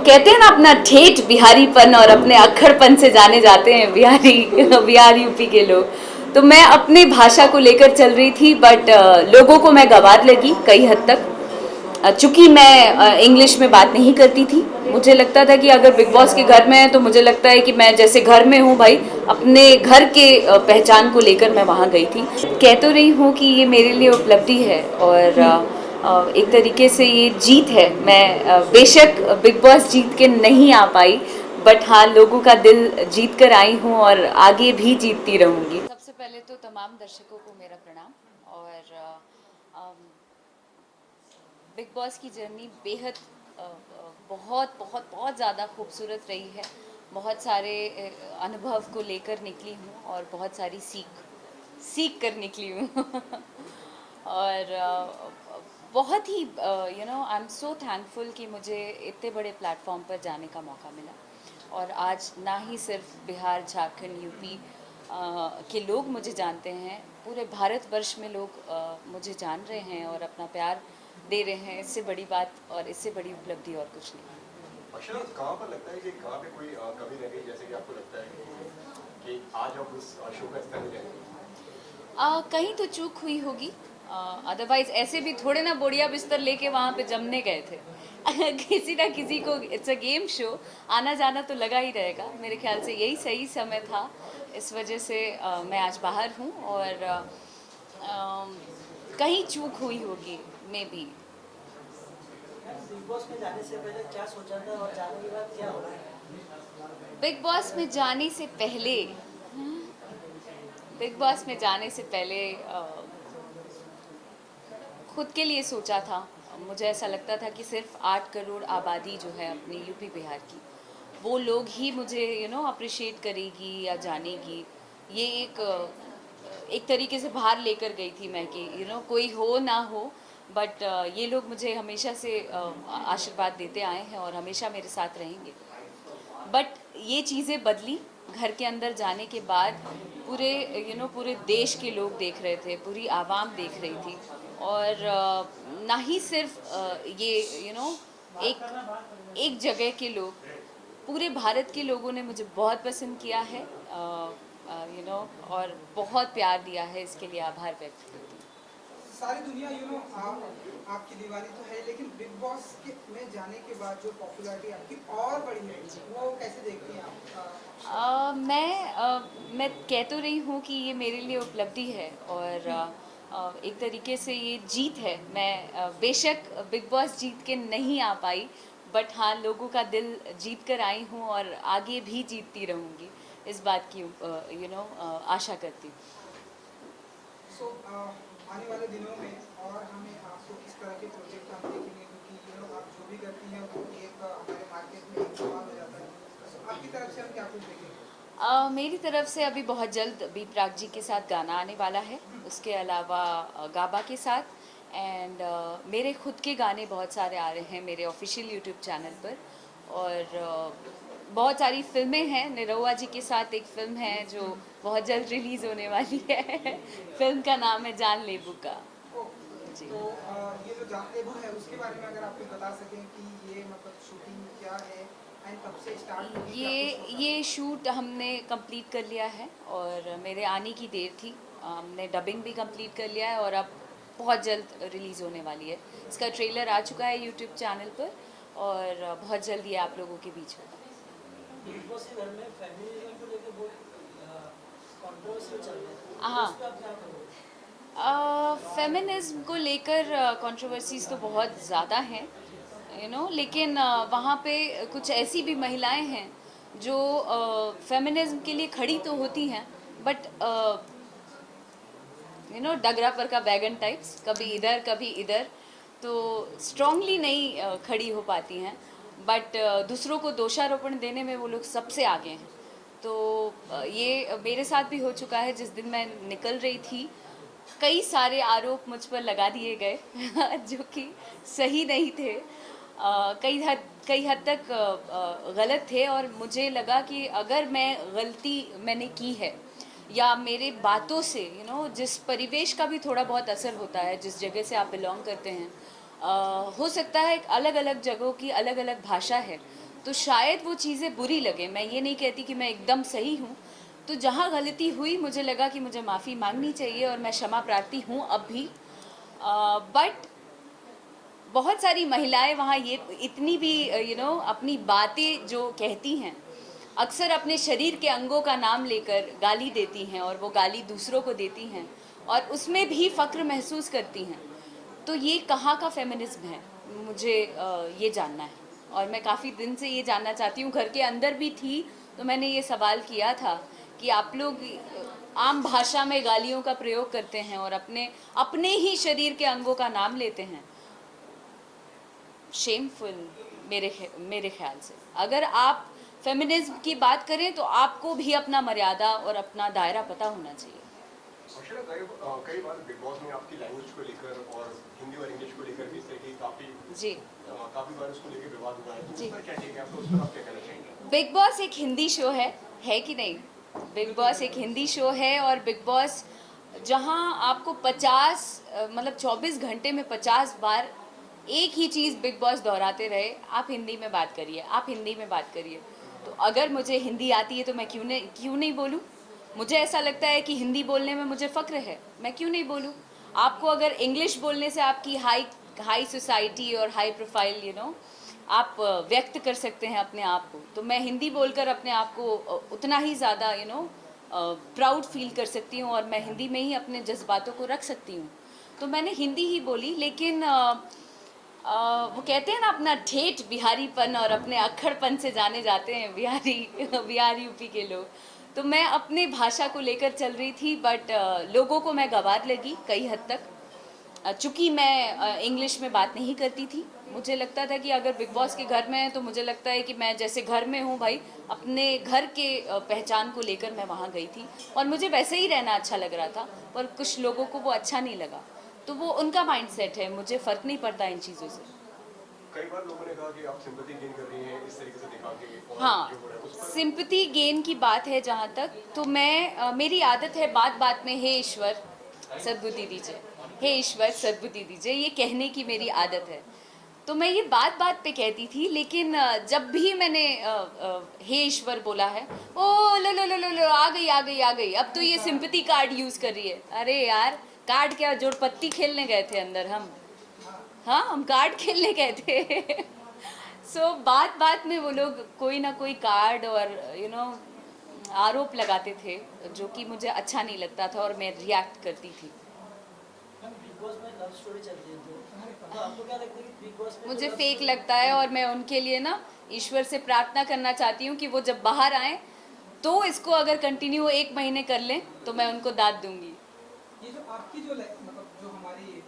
कहते हैं ना, अपना ठेठ बिहारीपन और अपने अक्खड़पन से जाने जाते हैं बिहार यूपी के लोग। तो मैं अपने भाषा को लेकर चल रही थी, बट लोगों को मैं गंवार लगी कई हद तक। चूंकि मैं इंग्लिश में बात नहीं करती थी, मुझे लगता था कि अगर बिग बॉस के घर में है तो मुझे लगता है कि मैं जैसे घर में हूँ भाई, अपने घर के पहचान को लेकर मैं वहाँ गई थी। कह तो रही हूँ कि ये मेरे लिए उपलब्धि है और एक तरीके से ये जीत है। मैं बेशक बिग बॉस जीत के नहीं आ पाई, बट हाँ, लोगों का दिल जीत कर आई हूँ और आगे भी जीतती रहूँगी। सबसे पहले तो तमाम दर्शकों को मेरा प्रणाम। और बिग बॉस की जर्नी बेहद बहुत बहुत बहुत ज़्यादा खूबसूरत रही है। बहुत सारे अनुभव को लेकर निकली हूँ और बहुत सारी सीख सीख कर निकली हूँ और बहुत ही आई एम सो थैंकफुल कि मुझे इतने बड़े प्लेटफॉर्म पर जाने का मौका मिला। और आज ना ही सिर्फ बिहार, झारखंड, यूपी के लोग मुझे जानते हैं, पूरे भारतवर्ष में लोग मुझे जान रहे हैं और अपना प्यार दे रहे हैं। इससे बड़ी बात और इससे बड़ी उपलब्धि और कुछ नहीं। अक्षरा, कहाँ पर लगता है कि कहाँ पे कोई कमी रह गई, जैसे कि आपको लगता है कि आज आप उस शो का हिस्सा नहीं रहे? कहीं तो चूक हुई होगी, अदरवाइज ऐसे भी थोड़े ना बोड़िया बिस्तर लेके वहाँ पे जमने गए थे किसी ना किसी को, इट्स अ गेम शो, आना जाना तो लगा ही रहेगा। मेरे ख्याल से यही सही समय था, इस वजह से मैं आज बाहर हूँ और कहीं चूक हुई होगी मे बी। बिग बॉस में जाने से पहले क्या सोचा था और जाने के बाद क्या होगा? बिग बॉस में जाने से पहले बिग बॉस में जाने से पहले खुद के लिए सोचा था। मुझे ऐसा लगता था कि सिर्फ 8 करोड़ आबादी जो है अपनी यूपी बिहार की, वो लोग ही मुझे अप्रिशिएट करेगी या जानेगी। ये एक तरीके से बाहर लेकर गई थी मैं कि कोई हो ना हो, बट ये लोग मुझे हमेशा से आशीर्वाद देते आए हैं और हमेशा मेरे साथ रहेंगे। बट ये चीज़ें बदली घर के अंदर जाने के बाद। पूरे पूरे देश के लोग देख रहे थे, पूरी आवाम देख रही थी। और ना ही सिर्फ ये एक जगह के लोग, पूरे भारत के लोगों ने मुझे बहुत पसंद किया है और बहुत प्यार दिया है। इसके लिए आभार व्यक्त करती हूँ। सारी दुनिया आपकी दीवानी तो है, लेकिन बिग बॉस के में जाने के बाद जो पॉपुलैरिटी आपकी और बढ़ी है, वो कैसे देखती हैं आप? मैं कह तो रही हूँ कि ये मेरे लिए उपलब्धि है और एक तरीके से ये जीत है। मैं बेशक बिग बॉस जीत के नहीं आ पाई, बट हाँ, लोगों का दिल जीत कर आई हूँ और आगे भी जीतती रहूँगी। इस बात की आशा करती हूँ। आने वाले दिनों में और हमें आपको किस तरह के प्रोजेक्ट हम देखेंगे, क्योंकि आप जो भी करती हैं वो एक हमारे मार्केट में एक सवाल हो जाता है, तो आपकी तरफ से हम क्या कुछ देखेंगे? मेरी तरफ से अभी बहुत जल्द बी प्राक जी के साथ गाना आने वाला है, उसके अलावा गाबा के साथ, एंड मेरे खुद के गाने बहुत सारे आ रहे हैं मेरे ऑफिशियल यूट्यूब चैनल पर। और बहुत सारी फिल्में हैं। निरहुआ जी के साथ एक फिल्म है जो बहुत जल्द रिलीज़ होने वाली है फिल्म का नाम है जान लेबू का। जी। तो ये जो जानलेबू है उसके बारे में अगर आप कुछ बता सकें कि ये मतलब शूटिंग क्या है एंड कब से स्टार्ट होगी, क्या कुछ होगा? ये शूट हमने कंप्लीट कर लिया है और मेरे आने की देर थी। हमने डबिंग भी कंप्लीट कर लिया है और अब बहुत जल्द रिलीज़ होने वाली है। इसका ट्रेलर आ चुका है यूट्यूब चैनल पर और बहुत जल्द ये आप लोगों के बीच होगा। बिग बॉस के घर में फेमिनिज्म को लेकर बहुत कंट्रोवर्सी चल रही है, हाँ, उस पे आप क्या करोगे? फेमिनिज्म को लेकर कंट्रोवर्सीज तो बहुत ज़्यादा हैं, लेकिन वहाँ पे कुछ ऐसी भी महिलाएं हैं जो फेमिनिज्म के लिए खड़ी तो होती हैं, बट डगरा पर का बैगन टाइप्स, कभी इधर कभी इधर, तो स्ट्रांगली नहीं खड़ी हो पाती हैं। बट दूसरों को दोषारोपण देने में वो लोग सबसे आगे हैं। तो ये मेरे साथ भी हो चुका है। जिस दिन मैं निकल रही थी, कई सारे आरोप मुझ पर लगा दिए गए जो कि सही नहीं थे, कई हद तक गलत थे। और मुझे लगा कि अगर मैं गलती मैंने की है या मेरे बातों से जिस परिवेश का भी थोड़ा बहुत असर होता है, जिस जगह से आप बिलोंग करते हैं, हो सकता है अलग अलग जगहों की अलग अलग भाषा है, तो शायद वो चीज़ें बुरी लगे। मैं ये नहीं कहती कि मैं एकदम सही हूँ। तो जहाँ गलती हुई मुझे लगा कि मुझे माफ़ी मांगनी चाहिए और मैं क्षमा प्रार्थी हूँ अब भी। बट बहुत सारी महिलाएं वहाँ ये इतनी भी अपनी बातें जो कहती हैं, अक्सर अपने शरीर के अंगों का नाम लेकर गाली देती हैं और वो गाली दूसरों को देती हैं और उसमें भी फ़क्र महसूस करती हैं। तो ये कहाँ का फेमिनिज्म है, मुझे ये जानना है और मैं काफ़ी दिन से ये जानना चाहती हूँ। घर के अंदर भी थी तो मैंने ये सवाल किया था कि आप लोग आम भाषा में गालियों का प्रयोग करते हैं और अपने अपने ही शरीर के अंगों का नाम लेते हैं। शेमफुल मेरे ख्याल से। अगर आप फेमिनिज्म की बात करें तो आपको भी अपना मर्यादा और अपना दायरा पता होना चाहिए। अक्षरा, कई बार बिग बॉस में आपकी लैंग्वेज को लेकर और हिंदी और इंग्लिश को लेकर भी इस तरह की काफी बार उसको लेकर विवाद हुआ है। तो उस पर क्या ठीक है, आपको उस पर आप क्या कहना चाहेंगे? बिग बॉस एक हिंदी शो है कि नहीं? बिग बॉस एक हिंदी शो है और बिग बॉस जहां आपको 24 घंटे में 50 बार एक ही चीज़ बिग बॉस दोहराते रहे, आप हिंदी में बात करिए, आप हिंदी में बात करिए। तो अगर मुझे हिंदी आती है तो मैं क्यों नहीं बोलूँ? मुझे ऐसा लगता है कि हिंदी बोलने में मुझे फ़क्र है, मैं क्यों नहीं बोलूँ? आपको अगर इंग्लिश बोलने से आपकी हाई सोसाइटी और हाई प्रोफाइल आप व्यक्त कर सकते हैं अपने आप को, तो मैं हिंदी बोलकर अपने आप को उतना ही ज़्यादा प्राउड फील कर सकती हूँ और मैं हिंदी में ही अपने जज्बातों को रख सकती हूँ। तो मैंने हिंदी ही बोली, लेकिन वो कहते हैं ना, अपना ठेठ बिहारीपन और अपने अक्खड़पन से जाने जाते हैं बिहार यूपी के लोग। तो मैं अपने भाषा को लेकर चल रही थी, बट लोगों को मैं गंवार लगी कई हद तक। चूँकि मैं इंग्लिश में बात नहीं करती थी, मुझे लगता था कि अगर बिग बॉस के घर में है तो मुझे लगता है कि मैं जैसे घर में हूँ भाई, अपने घर के पहचान को लेकर मैं वहाँ गई थी और मुझे वैसे ही रहना अच्छा लग रहा था। पर कुछ लोगों को वो अच्छा नहीं लगा, तो वो उनका माइंडसेट है, मुझे फ़र्क नहीं पड़ता इन चीज़ों से। कई बार लोगों ने कहा कि आप सिंपैथी गेन कर रही हैं इस तरीके से दिखा के, और हाँ, जो हो रहा है उस पर सिंपैथी गेन की बात है जहाँ तक, तो मैं मेरी आदत है बात बात में हे ईश्वर सद्बुद्धि दीजिए, हे ईश्वर सद्बुद्धि दीजिए, ये कहने की मेरी आदत है। तो मैं ये बात बात पे कहती थी, लेकिन जब भी मैंने हे ईश्वर बोला है, ओ लो आ गई, अब तो ये सिंपैथी कार्ड यूज़ कर रही है। अरे यार, कार्ड क्या, जोड़पत्ती खेलने गए थे अंदर हम। हाँ, हम कार्ड खेलने गए थे। सो बात बात में वो लोग कोई ना कोई कार्ड और आरोप लगाते थे, जो कि मुझे अच्छा नहीं लगता था और मैं रिएक्ट करती थी। बिग बॉस में लव स्टोरी चल रही है, तो आपको क्या लगता है कि बिग बॉस में मुझे फेक लगता है और मैं उनके लिए ना ईश्वर से प्रार्थना करना चाहती हूँ कि वो जब बाहर आए तो इसको अगर कंटिन्यू 1 महीने कर लें तो मैं उनको दाद दूंगी। ये जो आपकी जो मतलब जो हमारी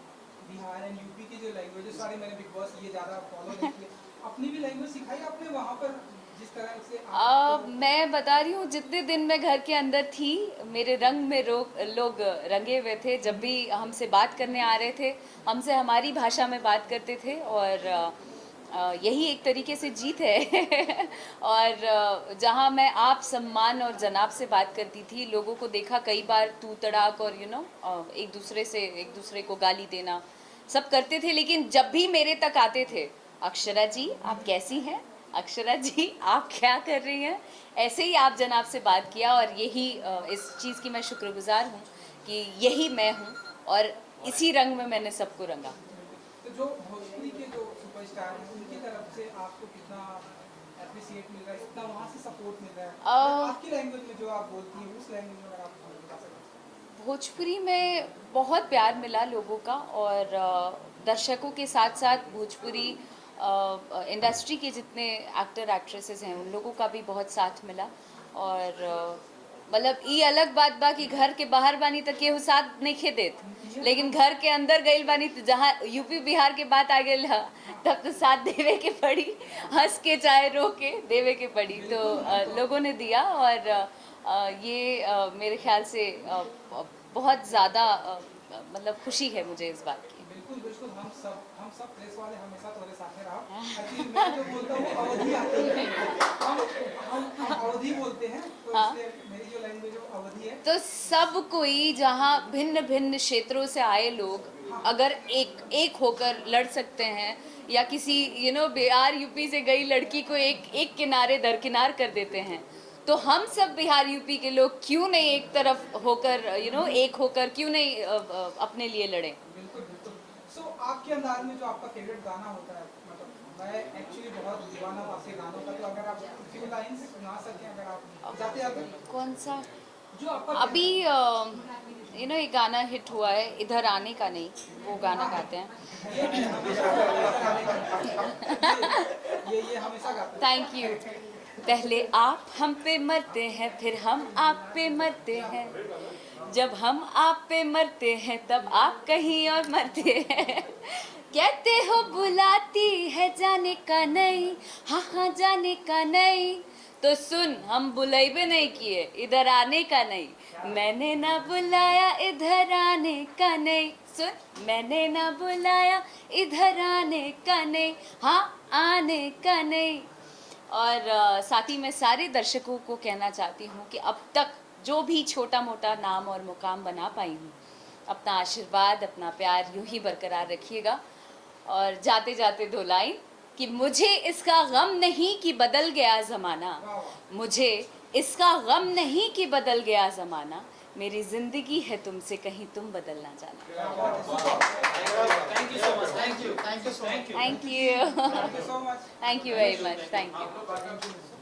बिहार एंड यूपी की जो लैंग्वेज है, सारी मैंने बिग बॉस ये ज़्यादा फॉलो नहीं किया, अपनी भी लैंग्वेज सिखाई आपने वहाँ पर जिस तरह से मैं बता रही हूँ, जितने दिन मैं घर के अंदर थी मेरे रंग में लोग रंगे हुए थे। जब भी हमसे बात करने आ रहे थे, हमसे हमारी भाषा में बात करते थे और यही एक तरीके से जीत है। और जहाँ मैं आप, सम्मान और जनाब से बात करती थी, लोगों को देखा कई बार तू तड़ाक और एक दूसरे को गाली देना सब करते थे, लेकिन जब भी मेरे तक आते थे, अक्षरा जी आप कैसी हैं, अक्षरा जी आप क्या कर रही हैं, ऐसे ही आप जनाब से बात किया। और यही इस चीज़ की मैं शुक्रगुजार हूँ कि यही मैं हूँ और इसी रंग में मैंने सबको रंगा। तो जो भोजपुरी के जो सुपरस्टार हैं उनकी तरफ से आपको कितना एप्रिसिएट मिल रहा है, कितना वहाँ से सपोर्ट मिल रहा है आपकी लैंग्वेज में जो आप बोलती हैं उस लैंग्वेज में, अगर आप बता सकते? भोजपुरी में बहुत प्यार मिला लोगों का और दर्शकों के साथ साथ भोजपुरी इंडस्ट्री के जितने एक्टर एक्ट्रेसेस हैं उन लोगों का भी बहुत साथ मिला। और मतलब ये अलग बात बा कि घर के बाहर बानी तक केहू साथ नहीं खे देत, लेकिन घर के अंदर गई बानी तो जहाँ यूपी बिहार के बात आ गई तब तो साथ देवे के पड़ी, हंस के चाहे रो के देवे के पड़ी। तो लोगों ने दिया और ये मेरे ख्याल से बहुत ज़्यादा मतलब खुशी है मुझे इस बात की। बिल्कुल बिल्कुल, हम सब प्रेस वाले हमेशा तुम्हारे साथ रहो। एक्चुअली मैं जो बोलता हूँ अवधी आती है, हम अवधी बोलते हैं, तो इसलिए मेरी जो लैंग्वेज है वो अवधी दी है? तो सब कोई जहाँ भिन्न भिन्न क्षेत्रों से आए लोग अगर एक होकर लड़ सकते हैं, या किसी बिहार यूपी से गई लड़की को एक किनारे दरकिनार कर देते हैं, तो हम सब बिहार यूपी के लोग क्यों नहीं एक तरफ होकर एक होकर क्यों नहीं अपने लिए लड़ें। बिल्कुल बिल्कुल। सो आपके अंदाज में जो आपका फेवरेट गाना होता है, मतलब मैं एक्चुअली बहुत दीवाना हूँ आपके गानों का, तो अगर आप फ्यू लाइंस सुना सकें, अगर आप जाते जाते कौन सा? जो आपका अभी ये गाना हिट हुआ है, इधर आने का नहीं, वो गाना गाते हैं। ये हमेशा गाते हैं। Thank you. पहले आप हम पे मरते हैं, फिर हम आप पे मरते हैं, जब हम आप पे मरते हैं तब आप कहीं और मरते हैं। कहते हो बुलाती है जाने का नहीं, हाँ हाँ जाने का नहीं, तो सुन हम बुलाइबे नहीं किए, इधर आने का नहीं। मैंने ना बुलाया इधर आने का नहीं, सुन मैंने ना बुलाया इधर आने का नहीं, हाँ आने का नहीं। और साथ ही मैं सारे दर्शकों को कहना चाहती हूँ कि अब तक जो भी छोटा मोटा नाम और मुकाम बना पाई हूँ, अपना आशीर्वाद अपना प्यार यूं ही बरकरार रखिएगा। और जाते जाते 2 लाइन कि मुझे इसका गम नहीं कि बदल गया ज़माना, मुझे इसका गम नहीं कि बदल गया ज़माना, मेरी ज़िंदगी है तुमसे कहीं तुम बदलना जाना। Thank you so much. Thank you. Thank you so much. Thank you Thank you so much. Thank you very much, thank you.